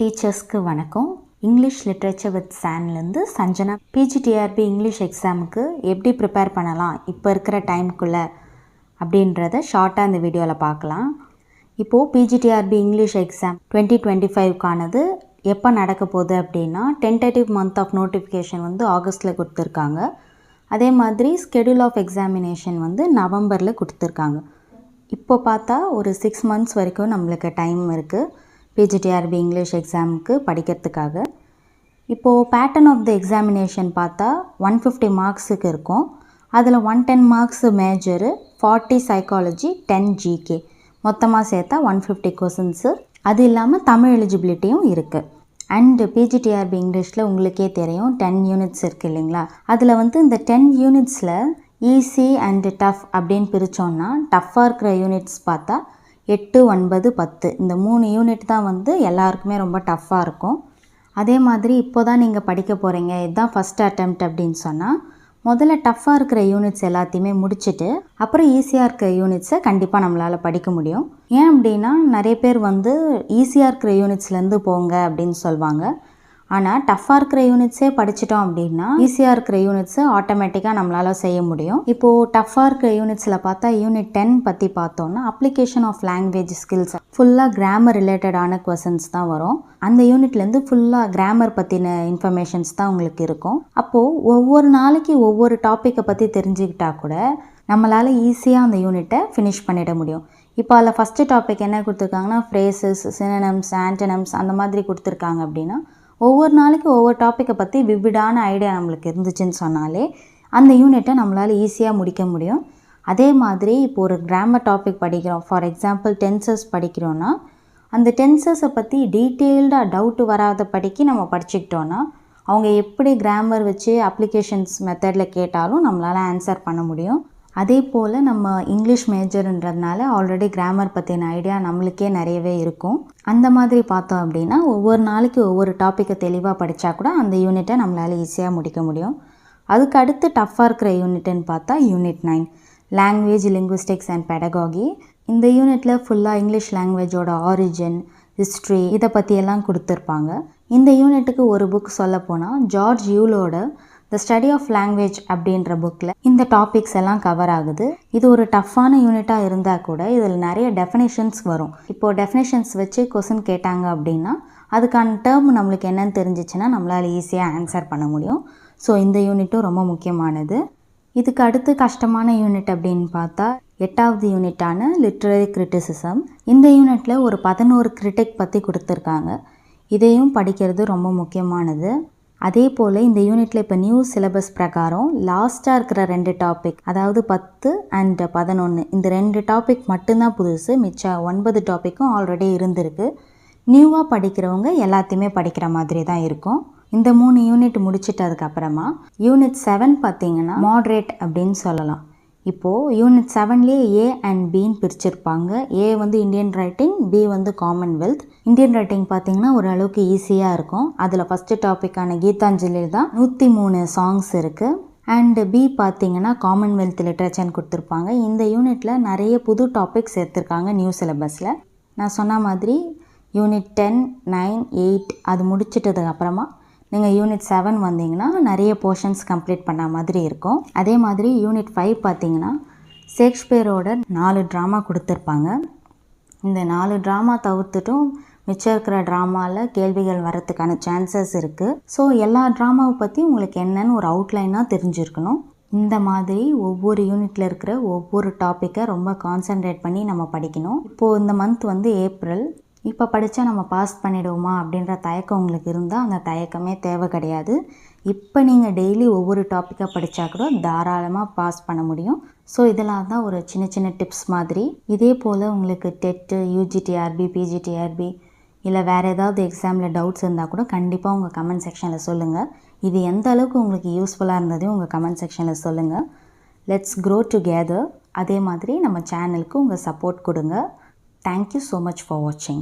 டீச்சர்ஸ்க்கு வணக்கம். English literature with சான்லேருந்து Sanjana. PGTRB English எக்ஸாமுக்கு எப்படி ப்ரிப்பேர் பண்ணலாம் இப்போ இருக்கிற டைமுக்குள்ளே அப்படின்றத ஷார்ட்டாக இந்த வீடியோவில் பார்க்கலாம். இப்போது பிஜிடிஆர்பி இங்கிலீஷ் எக்ஸாம் 2025க்கானது எப்போ நடக்க போகுது அப்படின்னா, டென்டேட்டிவ் மந்த் ஆஃப் நோட்டிஃபிகேஷன் ஆகஸ்ட்டில் கொடுத்துருக்காங்க. அதே மாதிரி ஸ்கெடியூல் ஆஃப் எக்ஸாமினேஷன் நவம்பரில் கொடுத்துருக்காங்க. இப்போ பார்த்தா ஒரு 6 months வரைக்கும் நம்மளுக்கு டைம் இருக்குது பிஜிடிஆர்பி இங்கிலீஷ் எக்ஸாமுக்கு படிக்கிறதுக்காக. இப்போது பேட்டர்ன் ஆஃப் த எக்ஸாமினேஷன் பார்த்தா 150 மார்க்ஸுக்கு இருக்கும். அதில் 110 மார்க்ஸ் மேஜரு, 40 சைக்காலஜி, 10 ஜிகே, மொத்தமாக சேர்த்தா 150 கொஷின்ஸு. அது இல்லாமல் தமிழ் எலிஜிபிலிட்டியும் இருக்குது. அண்டு பிஜிடிஆர்பி இங்கிலீஷில் உங்களுக்கே தெரியும் 10 யூனிட்ஸ் இருக்குது இல்லைங்களா. அதில் இந்த 10 யூனிட்ஸில் ஈஸி அண்டு டஃப் அப்படின்னு பிரித்தோன்னா, டஃப்பாக இருக்கிற யூனிட்ஸ் பார்த்தா 8, 9, 10 இந்த 3 யூனிட் தான் எல்லாருக்குமே ரொம்ப டஃப்பாக இருக்கும். அதே மாதிரி இப்போ தான் நீங்கள் படிக்க போகிறீங்க, இதுதான் ஃபஸ்ட் அட்டெம்ப்ட் அப்படின்னு சொன்னால், முதல்ல டஃப்பாக இருக்கிற யூனிட்ஸ் எல்லாத்தையுமே முடிச்சுட்டு அப்புறம் ஈஸியாக இருக்கிற யூனிட்ஸை கண்டிப்பாக நம்மளால் படிக்க முடியும். ஏன் அப்படின்னா, நிறைய பேர் ஈஸியாக இருக்கிற யூனிட்ஸ்லேருந்து போங்க அப்படின்னு சொல்லுவாங்க. ஆனால் டஃப்பாக இருக்கிற யூனிட்ஸே படிச்சிட்டோம் அப்படின்னா ஈஸியாக இருக்கிற யூனிட்ஸை ஆட்டோமேட்டிக்காக நம்மளால் செய்ய முடியும். இப்போது டஃப்பாக இருக்கிற யூனிட்ஸில் பார்த்தா யூனிட் 10 பற்றி பார்த்தோன்னா, அப்ளிகேஷன் ஆஃப் லாங்குவேஜ் ஸ்கில்ஸ் ஃபுல்லாக கிராமர் ரிலேட்டடான கொஷின்ஸ் தான் வரும். அந்த யூனிட்லேருந்து ஃபுல்லாக கிராமர் பற்றின இன்ஃபர்மேஷன்ஸ் தான் உங்களுக்கு இருக்கும். அப்போது ஒவ்வொரு நாளைக்கு ஒவ்வொரு டாப்பிக்கை பற்றி தெரிஞ்சுக்கிட்டா கூட நம்மளால் ஈஸியாக அந்த யூனிட்டை ஃபினிஷ் பண்ணிட முடியும். இப்போ அதில் ஃபஸ்ட்டு டாபிக் என்ன கொடுத்துருக்காங்கன்னா, ஃப்ரேசஸ், சினோனிம்ஸ், ஆன்டோனிம்ஸ் அந்த மாதிரி கொடுத்துருக்காங்க. அப்படின்னா ஒவ்வொரு நாளைக்கு ஒவ்வொரு டாப்பிக்கை பற்றி விவிடான ஐடியா நம்மளுக்கு இருந்துச்சுன்னு சொன்னாலே அந்த யூனிட்டை நம்மளால் ஈஸியாக முடிக்க முடியும். அதே மாதிரி இப்போ ஒரு கிராமர் டாபிக் படிக்கிறோம், ஃபார் எக்ஸாம்பிள் டென்சஸ் படிக்கிறோன்னா, அந்த டென்சஸை பற்றி டீட்டெயில்டாக டவுட்டு வராத படிக்க நம்ம படிச்சுக்கிட்டோன்னா அவங்க எப்படி கிராமர் வச்சு அப்ளிகேஷன்ஸ் மெத்தடில் கேட்டாலும் நம்மளால் ஆன்சர் பண்ண முடியும். அதே போல் நம்ம இங்கிலீஷ் மேஜர்ன்றதுனால ஆல்ரெடி கிராமர் பற்றின ஐடியா நம்மளுக்கே நிறையவே இருக்கும். அந்த மாதிரி பார்த்தோம் அப்படின்னா ஒவ்வொரு நாளைக்கு ஒவ்வொரு டாப்பிக்கை தெளிவாக படித்தா கூட அந்த யூனிட்டை நம்மளால் ஈஸியாக முடிக்க முடியும். அதுக்கு அடுத்து டஃப்பாக இருக்கிற யூனிட்டுன்னு பார்த்தா unit 9 language, linguistics and pedagogy. இந்த யூனிட்டில் ஃபுல்லாக இங்கிலீஷ் லாங்குவேஜோட ஆரிஜின், ஹிஸ்ட்ரி இதை பற்றியெல்லாம் கொடுத்துருப்பாங்க. இந்த யூனிட்டுக்கு ஒரு புக் சொல்ல போனால் ஜார்ஜ் யூலோட த ஸ்டடி ஆஃப் லாங்குவேஜ் அப்படின்ற புக்கில் இந்த டாபிக்ஸ் எல்லாம் கவர் ஆகுது. இது ஒரு டஃப்பான யூனிட்டாக இருந்தால் கூட இதில் நிறைய டெஃபினேஷன்ஸ் வரும். இப்போது டெஃபினேஷன்ஸ் வச்சு கொஸ்டின் கேட்டாங்க அப்படின்னா அதுக்கான டேர்ம் நம்மளுக்கு என்னென்னு தெரிஞ்சிச்சுன்னா நம்மளால் ஈஸியாக ஆன்சர் பண்ண முடியும். ஸோ இந்த யூனிட்டும் ரொம்ப முக்கியமானது. இதுக்கு அடுத்து கஷ்டமான யூனிட் அப்படின்னு பார்த்தா 8வது யூனிட்டான லிட்ரரி கிரிட்டிசிசம். இந்த யூனிட்டில் ஒரு 11 கிரிட்டிக் பற்றி கொடுத்துருக்காங்க. இதையும் படிக்கிறது ரொம்ப முக்கியமானது. அதே போல் இந்த யூனிட்டில் இப்போ நியூ சிலபஸ் பிரகாரம் லாஸ்ட்டாக இருக்கிற 2 டாபிக், அதாவது 10 அண்ட் 11 இந்த 2 டாபிக் மட்டும்தான் புதுசு. மிச்சம் 9 டாப்பிக்கும் ஆல்ரெடி இருந்திருக்கு. நியூவாக படிக்கிறவங்க எல்லாத்தையுமே படிக்கிற மாதிரி தான் இருக்கும். இந்த 3 யூனிட் முடிச்சிட்டதுக்கப்புறமா யூனிட் 7 பார்த்திங்கன்னா மாட்ரேட் அப்படின்னு சொல்லலாம். இப்போது யூனிட் 7லேயே ஏ அண்ட் பின்னு பிரிச்சிருப்பாங்க. A Indian writing, B Commonwealth. Indian writing பார்த்திங்கன்னா ஓரளவுக்கு ஈஸியாக இருக்கும். அதில் ஃபஸ்ட்டு டாப்பிக்கான கீதாஞ்சலி தான் 103 சாங்ஸ் இருக்குது. அண்டு பி பார்த்திங்கன்னா காமன்வெல்த் லிட்ரேச்சர்னு கொடுத்துருப்பாங்க. இந்த யூனிட்டில் நிறைய புது டாபிக்ஸ் எடுத்திருக்காங்க நியூ சிலபஸில். நான் சொன்ன மாதிரி யூனிட் 10, 9, 8 அது முடிச்சிட்டதுக்கப்புறமா நீங்கள் யூனிட் 7 வந்தீங்கன்னா நிறைய போர்ஷன்ஸ் கம்ப்ளீட் பண்ண மாதிரி இருக்கும். அதே மாதிரி யூனிட் 5 பார்த்தீங்கன்னா ஷேக்ஸ்பியரோட 4 ட்ராமா கொடுத்துருப்பாங்க. இந்த 4 ட்ராமா தவிர்த்துட்டும் மிச்சம் இருக்கிற ட்ராமாவில் கேள்விகள் வரத்துக்கான சான்சஸ் இருக்குது. ஸோ எல்லா ட்ராமாவை பற்றி உங்களுக்கு என்னென்னு ஒரு அவுட்லைனாக தெரிஞ்சிருக்கணும். இந்த மாதிரி ஒவ்வொரு யூனிட்டில் இருக்கிற ஒவ்வொரு டாப்பிக்கை ரொம்ப கான்சன்ட்ரேட் பண்ணி நம்ம படிக்கணும். இப்போது இந்த மந்த் ஏப்ரல். இப்போ படித்தா நம்ம பாஸ் பண்ணிவிடுவோமா அப்படின்ற தயக்கம் உங்களுக்கு இருந்தால் அந்த தயக்கமே தேவை கிடையாது. இப்போ நீங்கள் டெய்லி ஒவ்வொரு டாப்பிக்காக படித்தா கூட தாராளமாக பாஸ் பண்ண முடியும். ஸோ இதெல்லாம் தான் ஒரு சின்ன சின்ன டிப்ஸ் மாதிரி. இதே போல் உங்களுக்கு டெட்டு, யூஜிடிஆர்பி, பிஜிடிஆர்பி இல்லை வேறு ஏதாவது எக்ஸாமில் டவுட்ஸ் இருந்தால் கூட கண்டிப்பாக உங்கள் கமெண்ட் செக்ஷனில் சொல்லுங்கள். இது எந்த அளவுக்கு உங்களுக்கு யூஸ்ஃபுல்லாக இருந்ததையும் உங்கள் கமெண்ட் செக்ஷனில் சொல்லுங்கள். Let's grow together. அதே மாதிரி நம்ம சேனலுக்கு உங்கள் சப்போர்ட் கொடுங்க. Thank you so much for watching.